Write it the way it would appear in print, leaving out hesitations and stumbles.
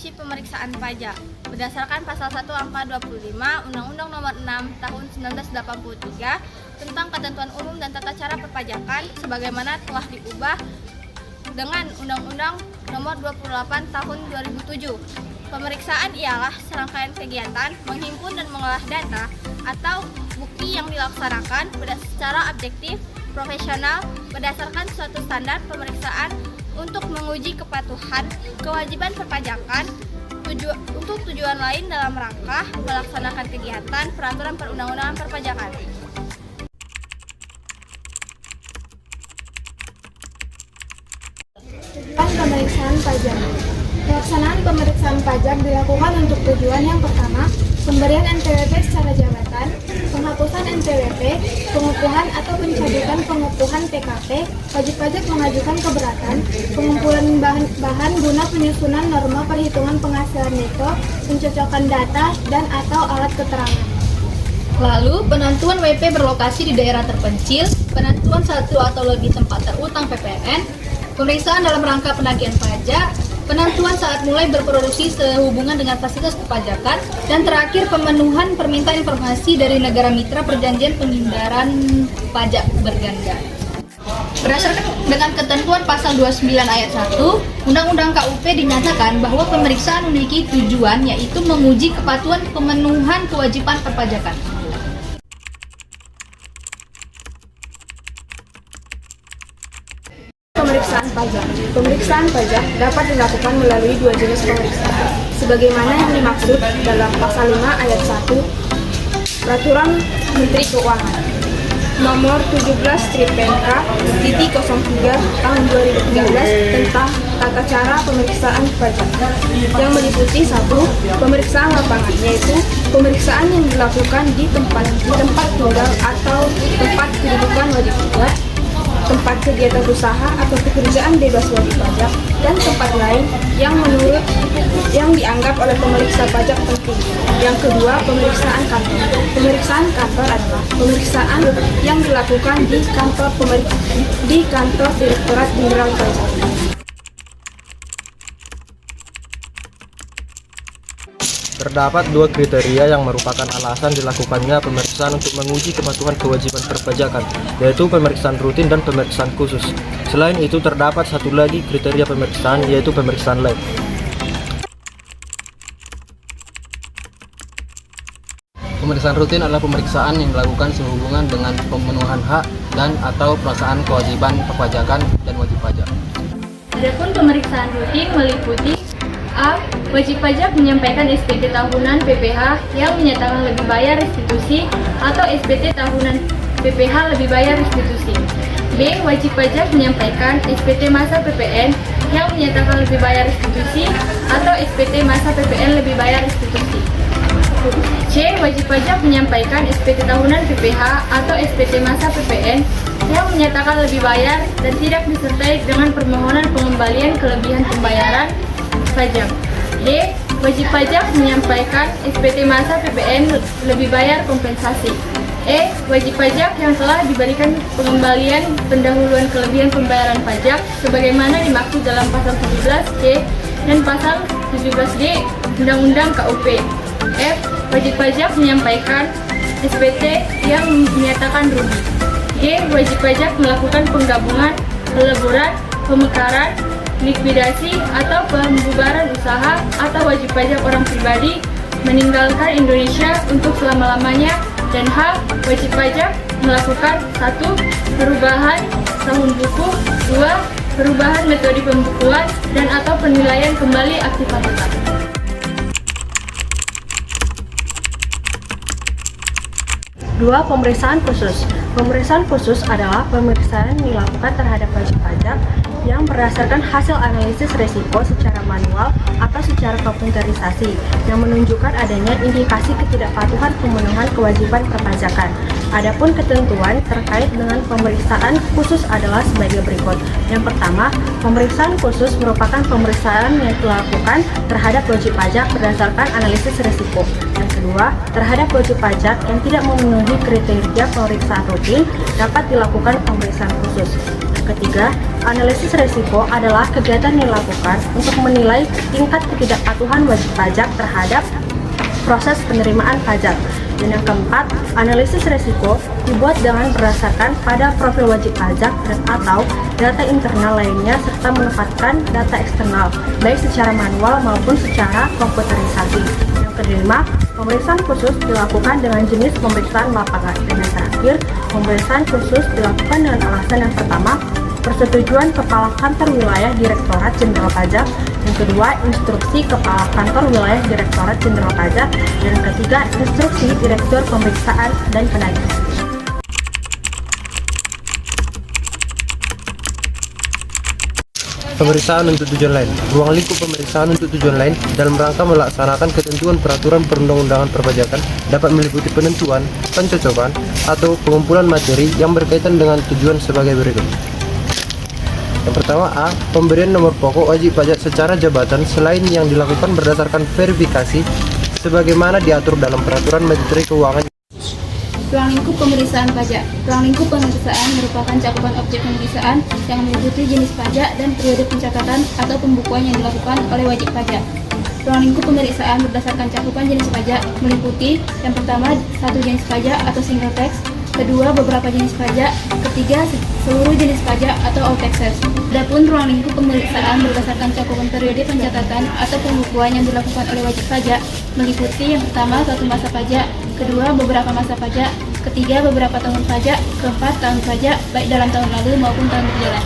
institusi pemeriksaan pajak berdasarkan pasal 1 angka 25 Undang-Undang Nomor 6 Tahun 1983 tentang Ketentuan Umum dan Tata Cara Perpajakan sebagaimana telah diubah dengan Undang-Undang Nomor 28 Tahun 2007. Pemeriksaan ialah serangkaian kegiatan menghimpun dan mengolah data atau bukti yang dilaksanakan secara objektif, profesional, berdasarkan suatu standar pemeriksaan untuk menguji kepatuhan kewajiban perpajakan untuk tujuan lain dalam rangka melaksanakan kegiatan peraturan perundang-undangan perpajakan. Pemeriksaan pajak. Pelaksanaan pemeriksaan pajak dilakukan untuk tujuan yang pertama, pemberian NPWP secara jabatan, penghapusan NPWP, pengukuhan atau pencabutan pengukuhan PKP, wajib pajak mengajukan keberatan, pengumpulan bahan guna penyusunan norma perhitungan penghasilan neto, pencocokan data dan atau alat keterangan. Lalu, penentuan WP berlokasi di daerah terpencil, penentuan satu atau lebih tempat terutang PPN, pemeriksaan dalam rangka penagihan pajak, penentuan saat mulai berproduksi sehubungan dengan fasilitas perpajakan, dan terakhir pemenuhan permintaan informasi dari negara mitra perjanjian penghindaran pajak berganda. Berdasarkan dengan ketentuan pasal 29 ayat 1, Undang-Undang KUP dinyatakan bahwa pemeriksaan memiliki tujuan yaitu menguji kepatuhan pemenuhan kewajiban perpajakan. Pemeriksaan pajak. Pemeriksaan pajak dapat dilakukan melalui dua jenis pemeriksaan, sebagaimana yang dimaksud dalam pasal 5 ayat 1 Peraturan Menteri Keuangan Nomor 17/PMK/03 tahun 2013 tentang tata cara pemeriksaan pajak, yang meliputi 1. Pemeriksaan lapangan, yaitu pemeriksaan yang dilakukan di tempat tinggal atau tempat kedudukan wajib pajak, tempat kegiatan usaha atau pekerjaan bebas wajib pajak, dan tempat lain yang dianggap oleh pemeriksa pajak penting. Yang kedua, pemeriksaan kantor. Pemeriksaan kantor adalah pemeriksaan yang dilakukan di kantor Direktorat Jenderal Pajak. Terdapat dua kriteria yang merupakan alasan dilakukannya pemeriksaan untuk menguji kepatuhan kewajiban perpajakan, yaitu pemeriksaan rutin dan pemeriksaan khusus. Selain itu, terdapat satu lagi kriteria pemeriksaan, yaitu pemeriksaan lab. Pemeriksaan rutin adalah pemeriksaan yang dilakukan sehubungan dengan pemenuhan hak dan atau pelaksanaan kewajiban perpajakan dan wajib pajak. Adapun pemeriksaan rutin meliputi A. Wajib pajak menyampaikan SPT tahunan PPh yang menyatakan lebih bayar restitusi atau SPT tahunan PPh lebih bayar restitusi. B. Wajib pajak menyampaikan SPT masa PPN yang menyatakan lebih bayar restitusi atau SPT masa PPN lebih bayar restitusi. C. Wajib pajak menyampaikan SPT tahunan PPh atau SPT masa PPN yang menyatakan lebih bayar dan tidak disertai dengan permohonan pengembalian kelebihan pembayaran pajak. D. Wajib pajak menyampaikan SPT masa PPN lebih bayar kompensasi. E. Wajib pajak yang telah diberikan pengembalian pendahuluan kelebihan pembayaran pajak sebagaimana dimaksud dalam pasal 17C dan pasal 17D Undang-Undang KUP. F. Wajib pajak menyampaikan SPT yang menyatakan rugi. G. Wajib pajak melakukan penggabungan, peleburan, pemekaran, likuidasi atau pembubaran usaha atau wajib pajak orang pribadi meninggalkan Indonesia untuk selama-lamanya. Dan H. Wajib pajak melakukan 1. Perubahan tahun buku, 2. Perubahan metode pembukuan dan atau penilaian kembali aktiva tetap. Dua, pemeriksaan khusus. Pemeriksaan khusus adalah pemeriksaan yang dilakukan terhadap wajib pajak yang berdasarkan hasil analisis risiko secara manual atau secara komputerisasi yang menunjukkan adanya indikasi ketidakpatuhan pemenuhan kewajiban perpajakan. Adapun ketentuan terkait dengan pemeriksaan khusus adalah sebagai berikut. Yang pertama, pemeriksaan khusus merupakan pemeriksaan yang dilakukan terhadap wajib pajak berdasarkan analisis risiko. Yang kedua, terhadap wajib pajak yang tidak memenuhi kriteria pemeriksaan rutin dapat dilakukan pemeriksaan khusus. Yang ketiga, analisis resiko adalah kegiatan yang dilakukan untuk menilai tingkat ketidakpatuhan wajib pajak terhadap proses penerimaan pajak. Dan yang keempat, analisis resiko dibuat dengan berdasarkan pada profil wajib pajak dan atau data internal lainnya serta menempatkan data eksternal, baik secara manual maupun secara komputerisasi. Yang kelima, pemeriksaan khusus dilakukan dengan jenis pemeriksaan lapangan. Dan yang terakhir, pemeriksaan khusus dilakukan dengan alasan yang pertama, persetujuan Kepala Kantor Wilayah Direktorat Jenderal Pajak, yang kedua, instruksi Kepala Kantor Wilayah Direktorat Jenderal Pajak, dan yang ketiga, instruksi Direktur Pemeriksaan dan Penagih. Pemeriksaan untuk tujuan lain. Ruang lingkup pemeriksaan untuk tujuan lain dalam rangka melaksanakan ketentuan peraturan perundang-undangan perpajakan dapat meliputi penentuan, pencocokan, atau pengumpulan materi yang berkaitan dengan tujuan sebagai berikut. Yang pertama A. Pemberian nomor pokok wajib pajak secara jabatan selain yang dilakukan berdasarkan verifikasi sebagaimana diatur dalam Peraturan Menteri Keuangan. Ruang lingkup pemeriksaan pajak. Ruang lingkup pemeriksaan merupakan cakupan objek pemeriksaan yang meliputi jenis pajak dan periode pencatatan atau pembukuan yang dilakukan oleh wajib pajak. Ruang lingkup pemeriksaan berdasarkan cakupan jenis pajak meliputi yang pertama, satu jenis pajak atau single tax, kedua, beberapa jenis pajak, ketiga, seluruh jenis pajak atau all taxes. Adapun ruang lingkup pemeriksaan berdasarkan cakupan periode pencatatan atau pembukuan yang dilakukan oleh wajib pajak meliputi yang pertama, satu masa pajak, kedua, beberapa masa pajak, ketiga, beberapa tahun pajak, keempat, tahun pajak baik dalam tahun lalu maupun tahun berjalan.